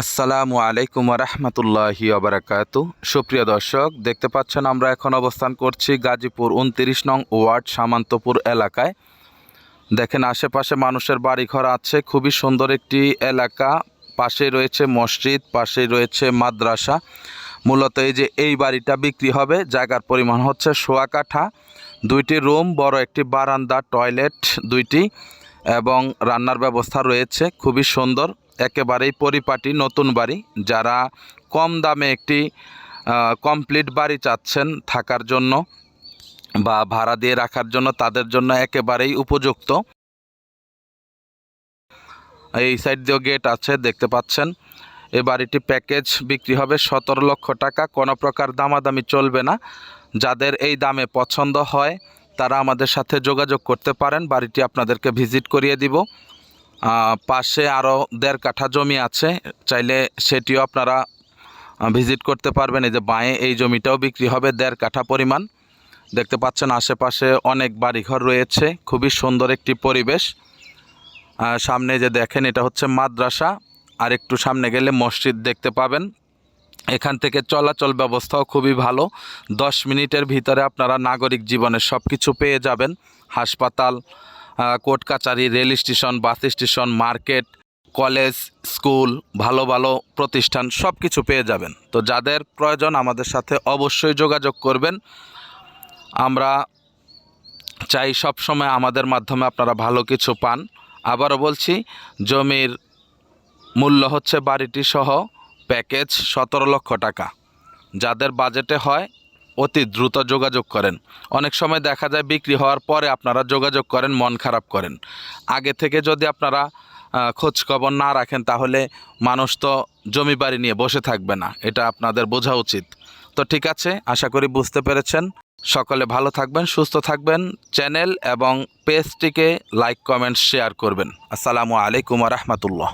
আসসালামু আলাইকুম রহমতুল্লাহি ওবরাকাতু। সুপ্রিয় দর্শক, দেখতে পাচ্ছেন আমরা এখন অবস্থান করছি গাজীপুর ২৯ নং ওয়ার্ড সামান্তপুর এলাকায়। দেখেন আশেপাশে মানুষের বাড়িঘর আছে, খুবই সুন্দর একটি এলাকা। পাশেই রয়েছে মসজিদ, পাশেই রয়েছে মাদ্রাসা। মূলত এই বাড়িটা বিক্রি হবে। জায়গার পরিমাণ হচ্ছে ১৬ কাঠা, ২টি রুম, বড় একটি বারান্দা, টয়লেট ২টি এবং রান্নার ব্যবস্থা রয়েছে। খুবই সুন্দর, একেবারেই পরিপাটি নতুন বাড়ি। যারা কম দামে একটি কমপ্লিট বাড়ি চাচ্ছেন থাকার জন্য বা ভাড়া দিয়ে রাখার জন্য, তাদের জন্য একেবারেই উপযুক্ত। এই সাইড দিয়েও গেট আছে, দেখতে পাচ্ছেন। এই বাড়িটি প্যাকেজ বিক্রি হবে ১৭ লক্ষ টাকা। কোনো প্রকার দামাদামি চলবে না। যাদের এই দামে পছন্দ হয় তারা আমাদের সাথে যোগাযোগ করতে পারেন। বাড়িটি আপনাদেরকে ভিজিট করিয়ে দিব। পাশে আরও ১.৫ কাঠা জমি আছে, চাইলে সেটিও আপনারা ভিজিট করতে পারবেন। এই যে বাঁয়ে এই জমিটাও বিক্রি হবে ১.৫ কাঠা পরিমাণ। দেখতে পাচ্ছেন আশেপাশে অনেক বাড়িঘর রয়েছে, খুবই সুন্দর একটি পরিবেশ। সামনে যে দেখেন, এটা হচ্ছে মাদ্রাসা, আর একটু সামনে গেলে মসজিদ দেখতে পাবেন। এখান থেকে চলাচল ব্যবস্থাও খুবই ভালো। ১০ মিনিটের ভিতরে আপনারা নাগরিক জীবনের সব কিছু পেয়ে যাবেন। হাসপাতাল, কোর্ট কাচারি, rail station, bus station, market, college, school, ভালো ভালো প্রতিষ্ঠান সব কিছু পেয়ে যাবেন। তো যাদের প্রয়োজন আমাদের সাথে অবশ্যই যোগাযোগ করবেন। আমরা চাই সব সময় আমাদের মাধ্যমে আপনারা ভালো কিছু পান। আবারও বলছি, জমির মূল্য হচ্ছে বাড়িটি সহ প্যাকেজ ১৭ লক্ষ টাকা। যাদের বাজেটে হয় অতি দ্রুত যোগাযোগ করেন। অনেক সময় দেখা যায় বিক্রি হওয়ার পরে আপনারা যোগাযোগ করেন, মন খারাপ করেন। আগে থেকে যদি আপনারা খোঁজখবর না রাখেন তাহলে মানুষ তো জমি বাড়ি নিয়ে বসে থাকবে না, এটা আপনাদের বোঝা উচিত। তো ঠিক আছে, আশা করি বুঝতে পেরেছেন। সকলে ভালো থাকবেন, সুস্থ থাকবেন। চ্যানেল এবং পেজটিকে লাইক, কমেন্ট, শেয়ার করবেন। আসসালামু আলাইকুম রহমতুল্লাহ।